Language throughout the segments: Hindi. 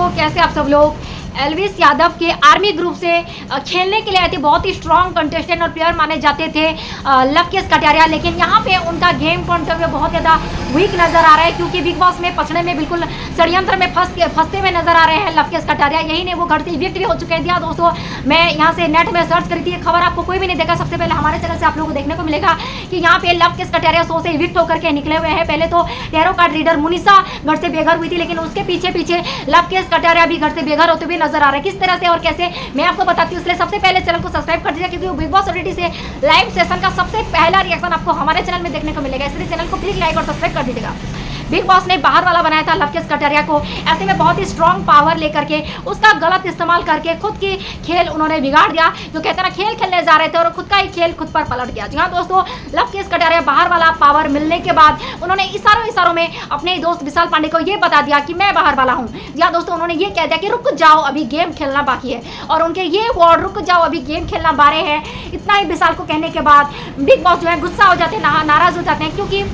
दोस्तों, कैसे आप सब लोग। एल्विस यादव के आर्मी ग्रुप से खेलने के लिए आए थे। बहुत ही स्ट्रॉन्ग कंटेस्टेंट और प्लेयर माने जाते थे लवकेश कटारिया, लेकिन यहाँ पे उनका गेम पॉइंट ऑफ व्यू बहुत ज़्यादा वीक नजर आ रहा है, क्योंकि बिग बॉस में पछड़े में बिल्कुल षड्यंत्र में फंसते हुए नजर आ रहे हैं लवकेश कटारिया। यही नहीं, वो घर से इविक्ट भी हो चुके हैं। दोस्तों, मैं यहाँ से नेट में सर्च करी थी, खबर आपको कोई भी नहीं देखा। सबसे पहले हमारे चैनल से आप लोगों को देखने को मिलेगा कि यहाँ पे लवकेश कटारिया शो से इविक्ट होकर के निकले हुए हैं। पहले तो टैरो कार्ड रीडर मुनिसा घर से बेघर हुई थी, लेकिन उसके पीछे पीछे लवकेश कटारिया भी घर से बेघर होते हुए नजर आ रहे हैं। किस तरह से और कैसे मैं आपको बताती हूँ, इसलिए सबसे पहले चैनल को सब्सक्राइब कर दीजिए, क्योंकि बिग बॉस ओटीटी से लाइव सेशन का सबसे पहला रिएक्शन आपको हमारे चैनल में देखने को मिलेगा। इसलिए चैनल को प्लीज लाइक और सब्सक्राइब कर दीजिएगा। बिग बॉस ने बाहर वाला बनाया था लवकेश कटारिया को, ऐसे में बहुत ही स्ट्रॉन्ग पावर लेकर के उसका गलत इस्तेमाल करके खुद की खेल उन्होंने बिगाड़ दिया। जो कहते हैं ना, खेल खेलने जा रहे थे और खुद का ही खेल खुद पर पलट गया। जी हाँ दोस्तों, लवकेश कटारिया बाहर वाला पावर मिलने के बाद उन्होंने इशारों में अपने दोस्त विशाल पांडे को ये बता दिया कि मैं बाहर वाला हूँ। जी हाँ दोस्तों, उन्होंने ये कह दिया कि रुक जाओ, अभी गेम खेलना बाकी है, और उनके ये वर्ड रुक जाओ, अभी गेम खेलना बारे है। इतना ही विशाल को कहने के बाद बिग बॉस जो है गुस्सा हो जाते हैं, नाराज हो जाते हैं, क्योंकि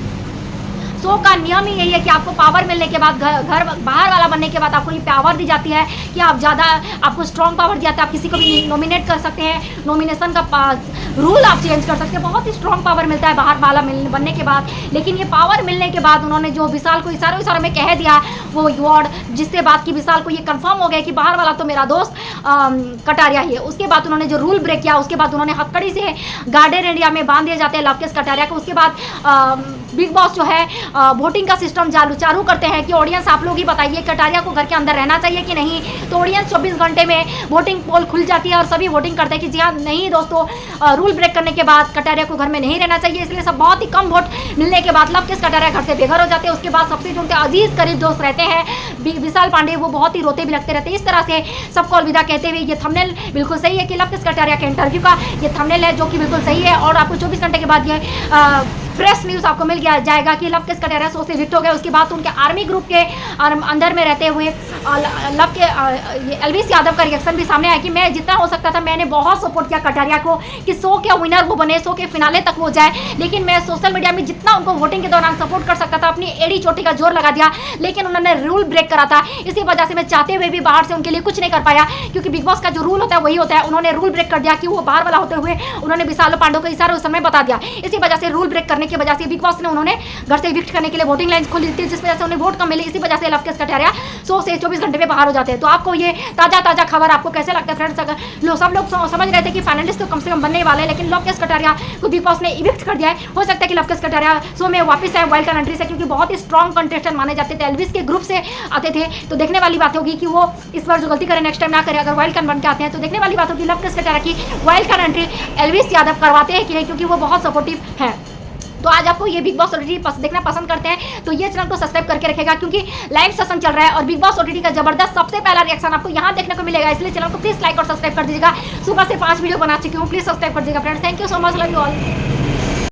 शो का नियम ही यही है कि आपको पावर मिलने के बाद, घर बाहर वाला बनने के बाद आपको ये पावर दी जाती है कि आप ज़्यादा, आपको स्ट्रॉन्ग पावर दिया जाता है। आप किसी को भी नॉमिनेट कर सकते हैं, नॉमिनेशन का रूल आप चेंज कर सकते हैं। बहुत ही स्ट्रॉन्ग पावर मिलता है बाहर वाला बनने के बाद। लेकिन ये पावर मिलने के बाद उन्होंने जो विशाल को इशारों में कह दिया वो वर्ड, जिससे बात की विशाल को ये कंफर्म हो गया कि बाहर वाला तो मेरा दोस्त कटारिया ही है। उसके बाद उन्होंने जो रूल ब्रेक किया, उसके बाद उन्होंने हथकड़ी से गार्डन एरिया में बांध दिए जाते हैं लवकेश कटारिया को। उसके बाद बिग बॉस जो है वोटिंग का सिस्टम चालू करते हैं कि ऑडियंस आप लोग ही बताइए कटारिया को घर के अंदर रहना चाहिए कि नहीं। तो ऑडियंस 24 घंटे में वोटिंग पोल खुल जाती है और सभी वोटिंग करते हैं कि जी हाँ, नहीं दोस्तों, रूल ब्रेक करने के बाद कटारिया को घर में नहीं रहना चाहिए। इसलिए सब बहुत ही कम वोट मिलने के बाद लवकेश कटारिया घर से बेघर हो जाते हैं। उसके बाद सबसे जो उनके अजीज करीब दोस्त रहते हैं विशाल पांडे, वो बहुत ही रोते भी लगते रहते हैं। इस तरह से सबको अलविदा कहते हुए ये थंबनेल बिल्कुल सही है कि लवकेश कटारिया के इंटरव्यू का ये थंबनेल है, जो कि बिल्कुल सही है। और आपको 24 घंटे के बाद ये फ्रेश न्यूज़ आपको मिल जाएगा कि लवकेश कटारिया शो से विक्ट हो गए। उसके बाद उनके आर्मी ग्रुप के अंदर में रहते हुए एल्विस यादव का रिएक्शन भी सामने आया कि मैं जितना हो सकता था मैंने बहुत सपोर्ट किया कटारिया को कि शो के विनर वो बने, शो के फिनाले तक वो जाए। लेकिन मैं सोशल मीडिया में जितना उनको वोटिंग के दौरान सपोर्ट कर सकता था, अपनी एड़ी चोटी का जोर लगा दिया, लेकिन उन्होंने रूल ब्रेक करा था। इसी वजह से मैं चाहते हुए भी बाहर से उनके लिए कुछ नहीं कर पाया, क्योंकि बिग बॉस का जो रूल होता है वही होता है। उन्होंने रूल ब्रेक कर दिया कि वो बाहर वाला होते हुए उन्होंने विशाल पांडे को इशारों समय बता दिया। इसी वजह से रूल ब्रेक करने की वजह से बिग बॉस ने उन्होंने घर से इविक्ट करने के लिए वोटिंग लाइन खोली थी, जिस वजह से उन्हें वोट कम मिले। इसी वजह से लवकेश कटारिया शो से 24 घंटे में बाहर हो जाते हैं। तो आपको ये ताजा खबर आपको कैसे लगता है फ्रेंड्स? अगर सब लोग समझ रहे थे कि फाइनलिस्ट तो कम से कम बनने वाले हैं, लेकिन लवकेश कटारिया को बिग बॉस ने इविक्ट कर दिया है। हो सकता है कि लवकेश कटारिया शो में वापस आए वाइल्ड कार्ड एंट्री से, क्योंकि बहुत ही स्ट्रॉन्ग कंटेस्टेंट माने जाते थे, एल्विस के ग्रुप से आते थे। तो देखने वाली बात होगी कि वो इस बार जो गलती करें नेक्स्ट टाइम ना करें। अगर वाइल्ड कार्ड बन के आते हैं तो देखने वाली बात होगी लवकेश कटारिया की wild card entry Elvis Yadav करवाते हैं कि नहीं, क्योंकि वो बहुत सपोर्टिव है। तो आज आपको ये बिग बॉस ओटीटी देखना पसंद करते हैं तो ये चैनल को सब्सक्राइब करके रखेगा, क्योंकि लाइव सेशन चल रहा है और बिग बॉस ओटीटी का जबरदस्त सबसे पहला रिएक्शन आपको यहाँ देखने को मिलेगा। इसलिए चैनल को प्लीज लाइक और सब्सक्राइब कर दीजिएगा। सुबह से 5 वीडियो बना चुकी हूँ, प्लीज सब्सक्राइब कर दीजिएगा friends. Thank you so much, love you all.